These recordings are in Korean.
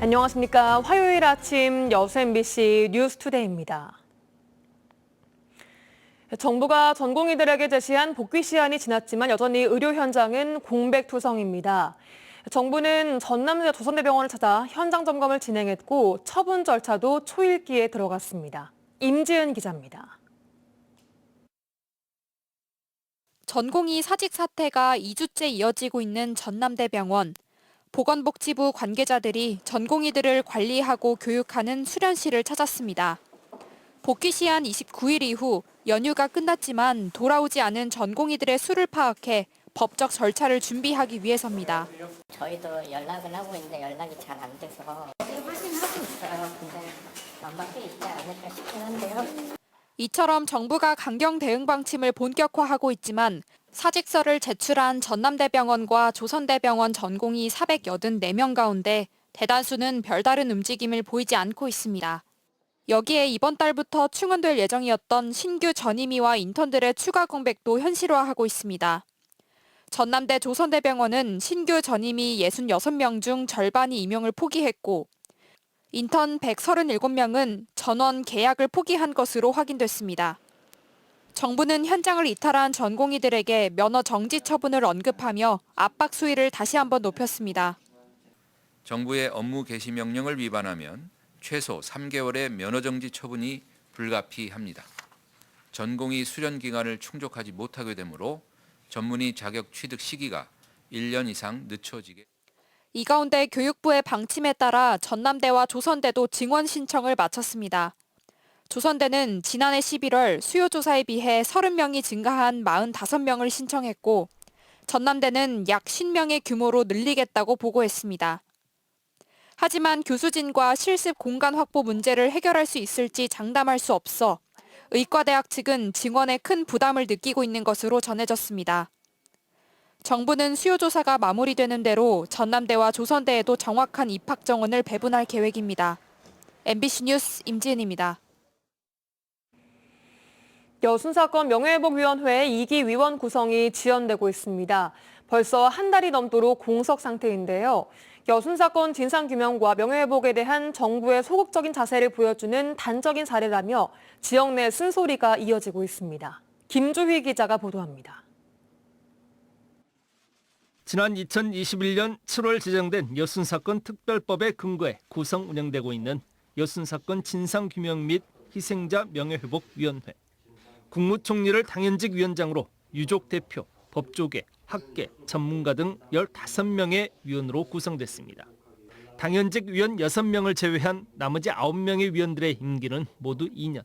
안녕하십니까. 화요일 아침 여수 MBC 뉴스투데이입니다. 정부가 전공의들에게 제시한 복귀 시한이 지났지만 여전히 의료 현장은 공백투성입니다. 정부는 전남대 조선대병원을 찾아 현장 점검을 진행했고 처분 절차도 초읽기에 들어갔습니다. 임지은 기자입니다. 전공의 사직 사태가 2주째 이어지고 있는 전남대병원. 보건복지부 관계자들이 전공의들을 관리하고 교육하는 수련실을 찾았습니다. 복귀 시한 29일 이후 연휴가 끝났지만 돌아오지 않은 전공의들의 수를 파악해 법적 절차를 준비하기 위해서입니다. 저희도 연락을 하고 있는데 연락이 잘 안 돼서 확인하고 있어요. 근데 만밖에 있지 않을까 싶긴 한데요. 이처럼 정부가 강경 대응 방침을 본격화하고 있지만 사직서를 제출한 전남대병원과 조선대병원 전공의 484명 가운데 대다수는 별다른 움직임을 보이지 않고 있습니다. 여기에 이번 달부터 충원될 예정이었던 신규 전임의와 인턴들의 추가 공백도 현실화하고 있습니다. 전남대 조선대병원은 신규 전임의 66명 중 절반이 임용을 포기했고 인턴 137명은 전원 계약을 포기한 것으로 확인됐습니다. 정부는 현장을 이탈한 전공의들에게 면허 정지 처분을 언급하며 압박 수위를 다시 한번 높였습니다. 정부의 업무 개시 명령을 위반하면 최소 3개월의 면허 정지 처분이 불가피합니다. 전공의 수련 기간을 충족하지 못하게 되므로 전문의 자격 취득 시기가 1년 이상 늦춰지게. 이 가운데 교육부의 방침에 따라 전남대와 조선대도 증원 신청을 마쳤습니다. 조선대는 지난해 11월 수요조사에 비해 30명이 증가한 45명을 신청했고 전남대는 약 50명의 규모로 늘리겠다고 보고했습니다. 하지만 교수진과 실습 공간 확보 문제를 해결할 수 있을지 장담할 수 없어 의과대학 측은 증원에 큰 부담을 느끼고 있는 것으로 전해졌습니다. 정부는 수요조사가 마무리되는 대로 전남대와 조선대에도 정확한 입학 정원을 배분할 계획입니다. MBC 뉴스 임지은입니다. 여순사건 명예회복위원회 2기 위원 구성이 지연되고 있습니다. 벌써 한 달이 넘도록 공석 상태인데요. 여순사건 진상규명과 명예회복에 대한 정부의 소극적인 자세를 보여주는 단적인 사례라며 지역 내 쓴소리가 이어지고 있습니다. 김주희 기자가 보도합니다. 지난 2021년 7월 제정된 여순사건 특별법에 근거해 구성 운영되고 있는 여순사건 진상규명 및 희생자 명예회복위원회. 국무총리를 당연직 위원장으로 유족 대표, 법조계, 학계, 전문가 등 15명의 위원으로 구성됐습니다. 당연직 위원 6명을 제외한 나머지 9명의 위원들의 임기는 모두 2년.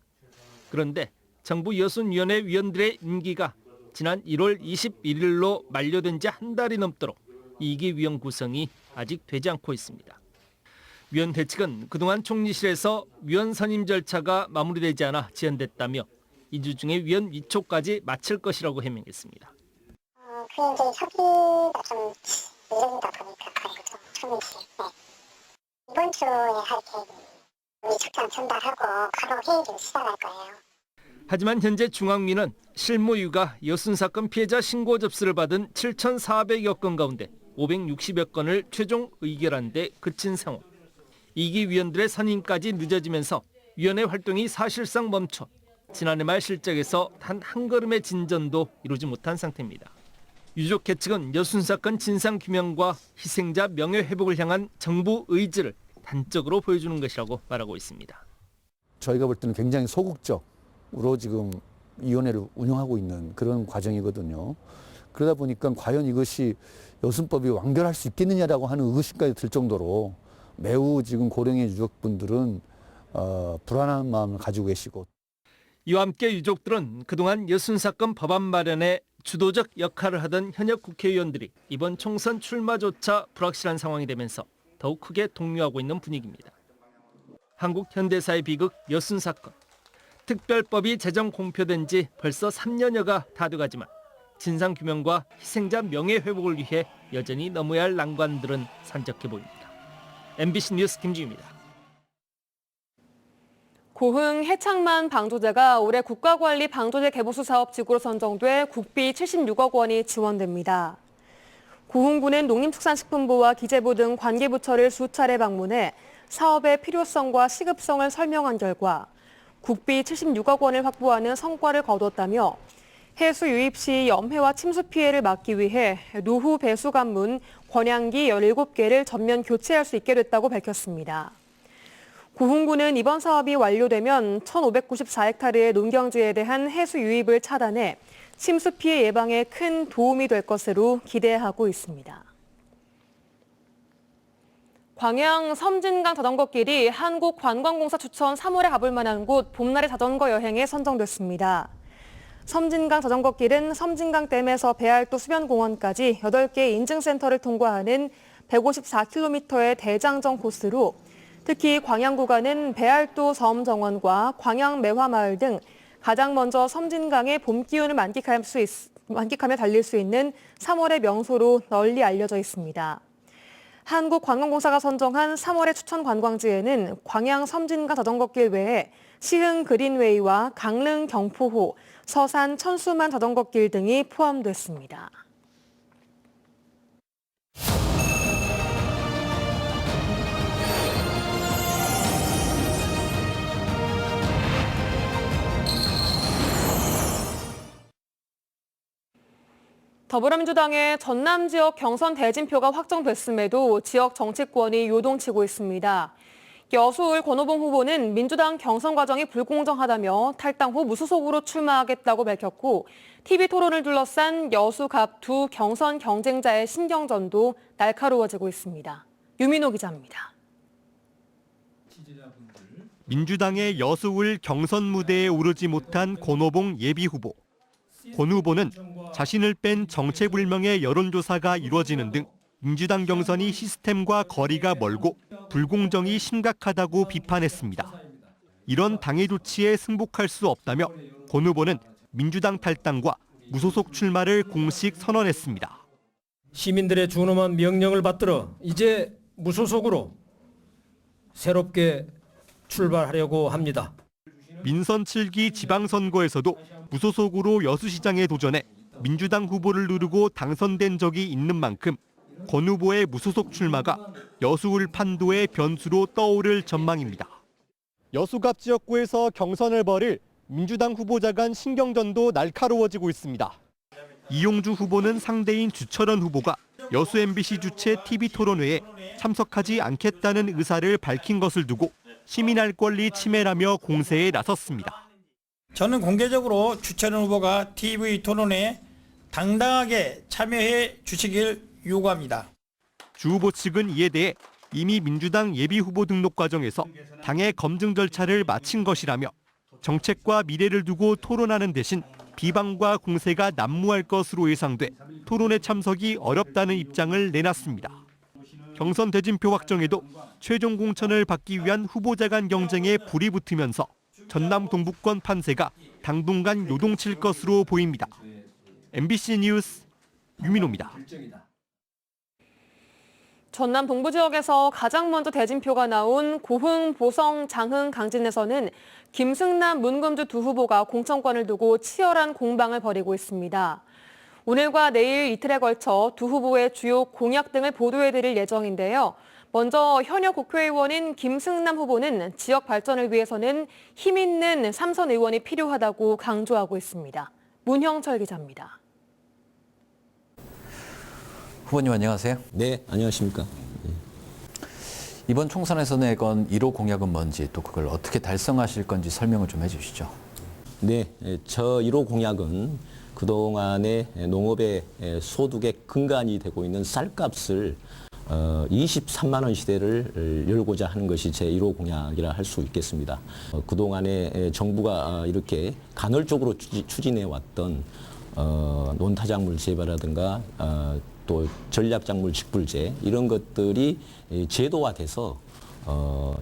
그런데 정부 여순위원회 위원들의 임기가 지난 1월 21일로 만료된 지 한 달이 넘도록 2기 위원 구성이 아직 되지 않고 있습니다. 위원회 측은 그동안 총리실에서 위원 선임 절차가 마무리되지 않아 지연됐다며 2주 중에 위원 위촉까지 마칠 것이라고 해명했습니다. 그게 이제 협의가 좀 이른다 보니까 그래요. 총리실. 네. 이번 주에 할 계획입니다. 위촉장 전달하고 바로 회의를 시작할 거예요. 하지만 현재 중앙위는 실무위가 여순사건 피해자 신고 접수를 받은 7,400여 건 가운데 560여 건을 최종 의결한 데 그친 상황. 2기 위원들의 선임까지 늦어지면서 위원회 활동이 사실상 멈춰 지난해 말 실적에서 단 한 걸음의 진전도 이루지 못한 상태입니다. 유족회 측은 여순사건 진상규명과 희생자 명예회복을 향한 정부 의지를 단적으로 보여주는 것이라고 말하고 있습니다. 저희가 볼 때는 굉장히 소극적으로 지금 위원회를 운영하고 있는 그런 과정이거든요. 그러다 보니까 과연 이것이 여순법이 완결할 수 있겠느냐라고 하는 의구심까지 들 정도로 매우 지금 고령의 유족분들은 불안한 마음을 가지고 계시고 이와 함께 유족들은 그동안 여순사건 법안 마련에 주도적 역할을 하던 현역 국회의원들이 이번 총선 출마조차 불확실한 상황이 되면서 더욱 크게 동요하고 있는 분위기입니다. 한국 현대사의 비극 여순사건. 특별법이 제정 공표된 지 벌써 3년여가 다 돼가지만 진상규명과 희생자 명예회복을 위해 여전히 넘어야 할 난관들은 산적해 보입니다. MBC 뉴스 김지우입니다. 고흥 해창만 방조제가 올해 국가관리 방조제 개보수 사업 지구로 선정돼 국비 76억 원이 지원됩니다. 고흥군은 농림축산식품부와 기재부 등 관계부처를 수차례 방문해 사업의 필요성과 시급성을 설명한 결과 국비 76억 원을 확보하는 성과를 거뒀다며 해수 유입 시 염해와 침수 피해를 막기 위해 노후 배수 관문 권양기 17개를 전면 교체할 수 있게 됐다고 밝혔습니다. 고흥군은 이번 사업이 완료되면 1,594헥타르의 농경지에 대한 해수 유입을 차단해 침수 피해 예방에 큰 도움이 될 것으로 기대하고 있습니다. 광양 섬진강 자전거길이 한국관광공사 추천 3월에 가볼 만한 곳 봄날의 자전거 여행에 선정됐습니다. 섬진강 자전거길은 섬진강댐에서 배알도 수변공원까지 8개 인증센터를 통과하는 154km의 대장정 코스로 특히 광양 구간은 배알도 섬정원과 광양 매화마을 등 가장 먼저 섬진강의 봄 기운을 만끽하며 달릴 수 있는 3월의 명소로 널리 알려져 있습니다. 한국관광공사가 선정한 3월의 추천 관광지에는 광양 섬진강 자전거길 외에 시흥 그린웨이와 강릉 경포호, 서산 천수만 자전거길 등이 포함됐습니다. 더불어민주당의 전남 지역 경선 대진표가 확정됐음에도 지역 정치권이 요동치고 있습니다. 여수울 권오봉 후보는 민주당 경선 과정이 불공정하다며 탈당 후 무소속으로 출마하겠다고 밝혔고 TV토론을 둘러싼 여수갑 두 경선 경쟁자의 신경전도 날카로워지고 있습니다. 유민호 기자입니다. 민주당의 여수울 경선 무대에 오르지 못한 권오봉 예비후보. 권 후보는 자신을 뺀 정체불명의 여론조사가 이루어지는 등 민주당 경선이 시스템과 거리가 멀고 불공정이 심각하다고 비판했습니다. 이런 당의 조치에 승복할 수 없다며 권 후보는 민주당 탈당과 무소속 출마를 공식 선언했습니다. 시민들의 준엄한 명령을 받들어 이제 무소속으로 새롭게 출발하려고 합니다. 민선 7기 지방선거에서도 무소속으로 여수시장에 도전해 민주당 후보를 누르고 당선된 적이 있는 만큼 권 후보의 무소속 출마가 여수울 판도의 변수로 떠오를 전망입니다. 여수갑 지역구에서 경선을 벌일 민주당 후보자 간 신경전도 날카로워지고 있습니다. 이용주 후보는 상대인 주철원 후보가 여수 MBC 주최 TV토론회에 참석하지 않겠다는 의사를 밝힌 것을 두고 시민할 권리 침해라며 공세에 나섰습니다. 저는 공개적으로 주철원 후보가 TV토론회에 당당하게 참여해 주시길 요구합니다. 주 후보 측은 이에 대해 이미 민주당 예비후보 등록 과정에서 당의 검증 절차를 마친 것이라며 정책과 미래를 두고 토론하는 대신 비방과 공세가 난무할 것으로 예상돼 토론회 참석이 어렵다는 입장을 내놨습니다. 경선 대진표 확정에도 최종 공천을 받기 위한 후보자 간 경쟁에 불이 붙으면서 전남 동북권 판세가 당분간 요동칠 것으로 보입니다. MBC 뉴스 유민호입니다. 전남 동부 지역에서 가장 먼저 대진표가 나온 고흥, 보성, 장흥, 강진에서는 김승남, 문금주 두 후보가 공천권을 두고 치열한 공방을 벌이고 있습니다. 오늘과 내일 이틀에 걸쳐 두 후보의 주요 공약 등을 보도해드릴 예정인데요. 먼저 현역 국회의원인 김승남 후보는 지역 발전을 위해서는 힘 있는 삼선 의원이 필요하다고 강조하고 있습니다. 문형철 기자입니다. 후보님 안녕하세요. 네, 안녕하십니까. 이번 총선에서 내건 1호 공약은 뭔지 또 그걸 어떻게 달성하실 건지 설명을 좀 해주시죠. 네, 저 1호 공약은 그동안의 농업의 소득의 근간이 되고 있는 쌀값을 23만 원 시대를 열고자 하는 것이 제 1호 공약이라 할 수 있겠습니다. 그동안에 정부가 이렇게 간헐적으로 추진해 왔던 논타작물 재배라든가 또 전략작물 직불제 이런 것들이 제도화돼서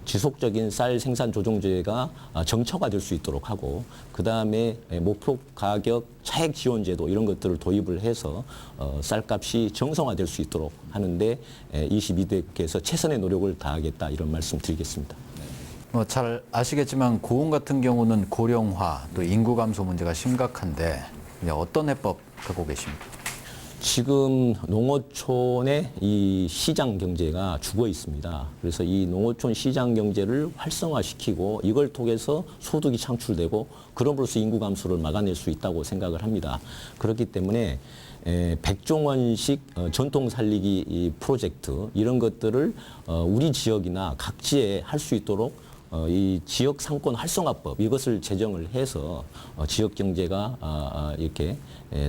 지속적인 쌀 생산 조정제가 정처가 될 수 있도록 하고 그다음에 목표 가격 차액 지원 제도 이런 것들을 도입을 해서 쌀값이 정상화될 수 있도록 하는데 22대께서 최선의 노력을 다하겠다 이런 말씀 드리겠습니다. 잘 아시겠지만 고흥 같은 경우는 고령화 또 인구 감소 문제가 심각한데 어떤 해법 갖고 계십니까? 지금 농어촌의 이 시장 경제가 죽어 있습니다. 그래서 이 농어촌 시장 경제를 활성화시키고 이걸 통해서 소득이 창출되고 그럼으로써 인구 감소를 막아낼 수 있다고 생각을 합니다. 그렇기 때문에 백종원식 전통 살리기 이 프로젝트 이런 것들을 우리 지역이나 각지에 할 수 있도록 이 지역 상권 활성화법 이것을 제정을 해서 지역 경제가 이렇게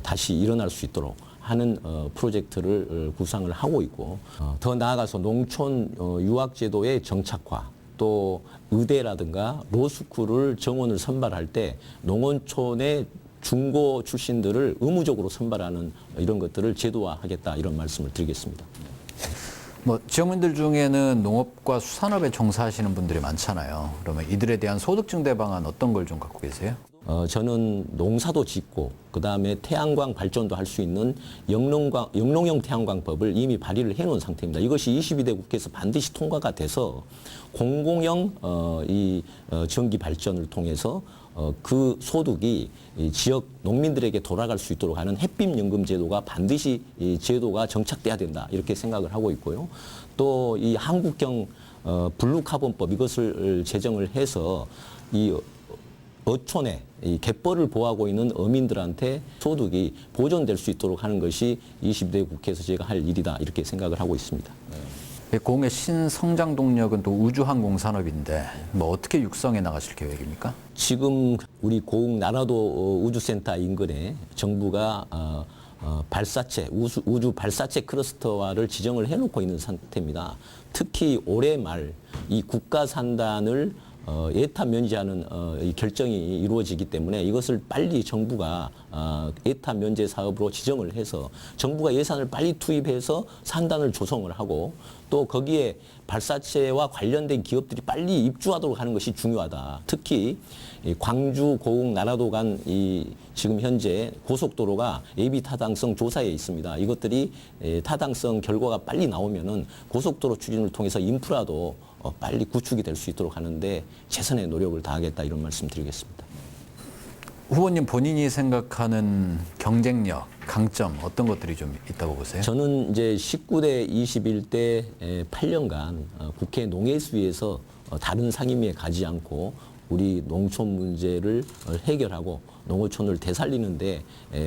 다시 일어날 수 있도록 하는 프로젝트를 구상을 하고 있고 더 나아가서 농촌 유학제도의 정착화 또 의대라든가 로스쿨을 정원을 선발할 때 농어촌의 중고 출신들을 의무적으로 선발하는 이런 것들을 제도화하겠다 이런 말씀을 드리겠습니다. 뭐 지역민들 중에는 농업과 수산업에 종사하시는 분들이 많잖아요. 그러면 이들에 대한 소득 증대 방안 어떤 걸 좀 갖고 계세요? 저는 농사도 짓고 그다음에 태양광 발전도 할 수 있는 영농형 태양광법을 이미 발의를 해놓은 상태입니다. 이것이 22대 국회에서 반드시 통과가 돼서 공공형 전기 발전을 통해서 그 소득이 지역 농민들에게 돌아갈 수 있도록 하는 햇빛연금 제도가 반드시 이 제도가 정착돼야 된다 이렇게 생각을 하고 있고요. 또 이 한국형 블루카본법 이것을 제정을 해서 이 어촌에 이 갯벌을 보호하고 있는 어민들한테 소득이 보존될 수 있도록 하는 것이 20대 국회에서 제가 할 일이다 이렇게 생각을 하고 있습니다. 공의 신성장 동력은 또 우주항공산업인데 뭐 어떻게 육성해 나가실 계획입니까? 지금 우리 고흥 나라도 우주센터 인근에 정부가 발사체 우주 발사체 클러스터화를 지정을 해놓고 있는 상태입니다. 특히 올해 말 이 국가 산단을 예타 면제하는 이 결정이 이루어지기 때문에 이것을 빨리 정부가 예타 면제 사업으로 지정을 해서 정부가 예산을 빨리 투입해서 산단을 조성을 하고 또 거기에 발사체와 관련된 기업들이 빨리 입주하도록 하는 것이 중요하다. 특히 광주, 고흥, 나라도 간 지금 현재 고속도로가 예비 타당성 조사에 있습니다. 이것들이 타당성 결과가 빨리 나오면은 고속도로 추진을 통해서 인프라도 빨리 구축이 될 수 있도록 하는데 최선의 노력을 다하겠다 이런 말씀 드리겠습니다. 후보님 본인이 생각하는 경쟁력, 강점 어떤 것들이 좀 있다고 보세요? 저는 이제 19대 21대 8년간 국회 농해수위에서 다른 상임위에 가지 않고 우리 농촌 문제를 해결하고 농어촌을 되살리는데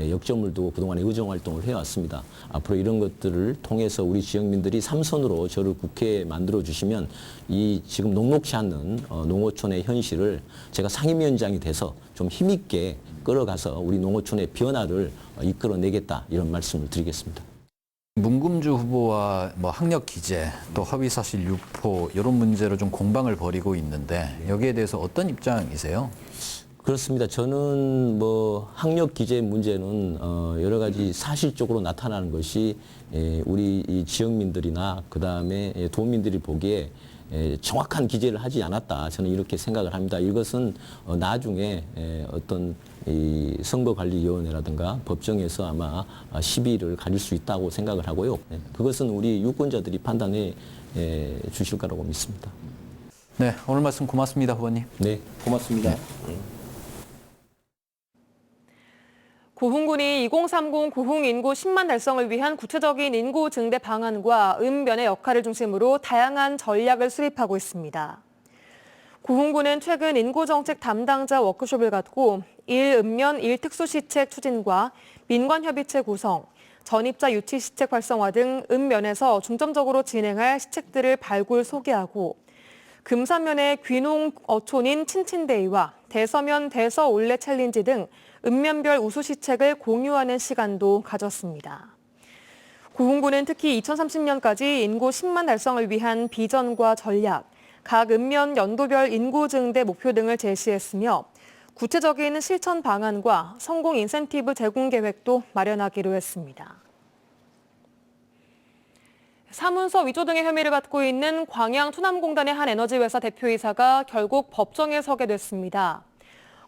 역점을 두고 그동안에 의정활동을 해왔습니다. 앞으로 이런 것들을 통해서 우리 지역민들이 삼선으로 저를 국회에 만들어주시면 이 지금 녹록치 않는 농어촌의 현실을 제가 상임위원장이 돼서 좀 힘있게 끌어가서 우리 농어촌의 변화를 이끌어내겠다 이런 말씀을 드리겠습니다. 문금주 후보와 뭐 학력 기재, 또 허위사실 유포 이런 문제로 좀 공방을 벌이고 있는데 여기에 대해서 어떤 입장이세요? 그렇습니다. 저는 뭐 학력 기재 문제는 여러 가지 사실적으로 나타나는 것이 우리 이 지역민들이나 그 다음에 도민들이 보기에 정확한 기재를 하지 않았다. 저는 이렇게 생각을 합니다. 이것은 나중에 어떤 이 선거관리위원회라든가 법정에서 아마 시비를 가릴 수 있다고 생각을 하고요. 그것은 우리 유권자들이 판단해 주실 거라고 믿습니다. 네, 오늘 말씀 고맙습니다, 후보님. 네, 고맙습니다. 고흥군이 2030 고흥 인구 10만 달성을 위한 구체적인 인구 증대 방안과 읍면의 역할을 중심으로 다양한 전략을 수립하고 있습니다. 고흥군은 최근 인구정책 담당자 워크숍을 갖고 1읍면 1특수시책 추진과 민관협의체 구성, 전입자 유치 시책 활성화 등 읍면에서 중점적으로 진행할 시책들을 발굴 소개하고 금산면의 귀농 어촌인 친친데이와 대서면 대서올레 챌린지 등 읍면별 우수 시책을 공유하는 시간도 가졌습니다. 고흥군은 특히 2030년까지 인구 10만 달성을 위한 비전과 전략, 각 읍면 연도별 인구 증대 목표 등을 제시했으며 구체적인 실천 방안과 성공 인센티브 제공 계획도 마련하기로 했습니다. 사문서 위조 등의 혐의를 받고 있는 광양투남공단의 한 에너지회사 대표이사가 결국 법정에 서게 됐습니다.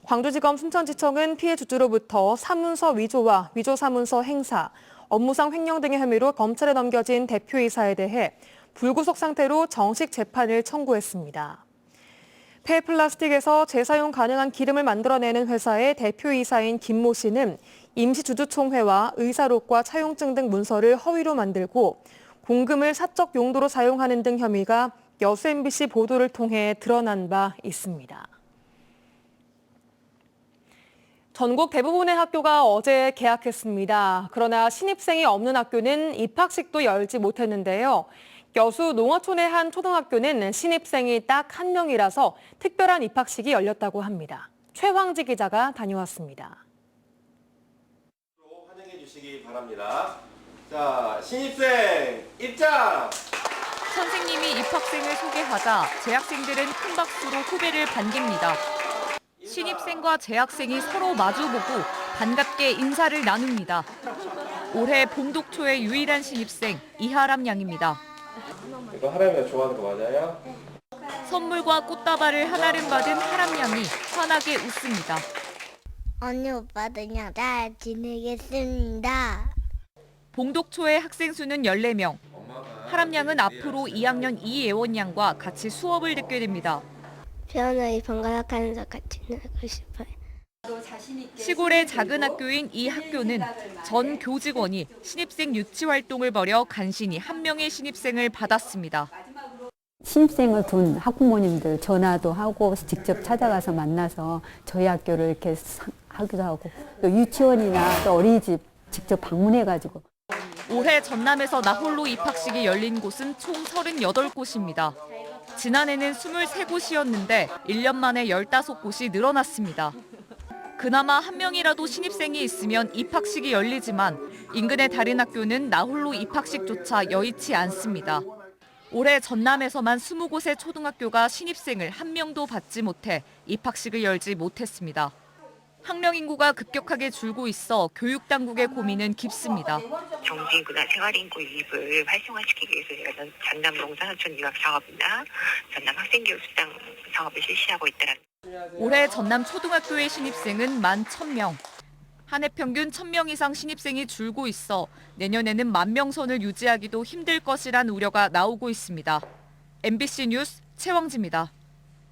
광주지검 순천지청은 피해 주주로부터 사문서 위조와 위조 사문서 행사, 업무상 횡령 등의 혐의로 검찰에 넘겨진 대표이사에 대해 불구속 상태로 정식 재판을 청구했습니다. 폐플라스틱에서 재사용 가능한 기름을 만들어내는 회사의 대표이사인 김모 씨는 임시주주총회와 의사록과 차용증 등 문서를 허위로 만들고 공금을 사적 용도로 사용하는 등 혐의가 여수 MBC 보도를 통해 드러난 바 있습니다. 전국 대부분의 학교가 어제 개학했습니다. 그러나 신입생이 없는 학교는 입학식도 열지 못했는데요. 여수 농어촌의 한 초등학교는 신입생이 딱 1명이라서 특별한 입학식이 열렸다고 합니다. 최황지 기자가 다녀왔습니다. 환영해 주시기 바랍니다. 자, 신입생 입장! 선생님이 입학생을 소개하자 재학생들은 큰 박수로 후배를 반깁니다. 신입생과 재학생이 서로 마주보고 반갑게 인사를 나눕니다. 올해 봉독초의 유일한 신입생 이하람 양입니다. 이거 하람이가 좋아하는 거 맞아요? 선물과 꽃다발을 한아름 받은 하람 양이 환하게 웃습니다. 언니 오빠들이랑 잘 지내겠습니다. 봉독초의 학생 수는 14명. 하람 양은 앞으로 2학년 이예원 양과 같이 수업을 듣게 됩니다. 편하게 번갈아가면서 같이 놀고 싶어요. 시골의 작은 학교인 이 학교는 전 교직원이 신입생 유치 활동을 벌여 간신히 한 명의 신입생을 받았습니다. 신입생을 둔 학부모님들 전화도 하고 직접 찾아가서 만나서 저희 학교를 이렇게 하기도 하고 또 유치원이나 또 어린이집 직접 방문해가지고. 올해 전남에서 나홀로 입학식이 열린 곳은 총 38곳입니다. 지난해는 23곳이었는데 1년 만에 15곳이 늘어났습니다. 그나마 한 명이라도 신입생이 있으면 입학식이 열리지만 인근의 다른 학교는 나홀로 입학식조차 여의치 않습니다. 올해 전남에서만 20곳의 초등학교가 신입생을 한 명도 받지 못해 입학식을 열지 못했습니다. 학령 인구가 급격하게 줄고 있어 교육당국의 고민은 깊습니다. 정지인구나 생활인구 이입을 활성화시키기 위해서 저희가 전남 농산어촌 유학 사업이나 전남 학생교육수당 사업을 실시하고 있다는. 올해 전남 초등학교의 신입생은 11,000명. 한 해 평균 1,000명 이상 신입생이 줄고 있어 내년에는 10,000명 선을 유지하기도 힘들 것이란 우려가 나오고 있습니다. MBC 뉴스 최황지입니다.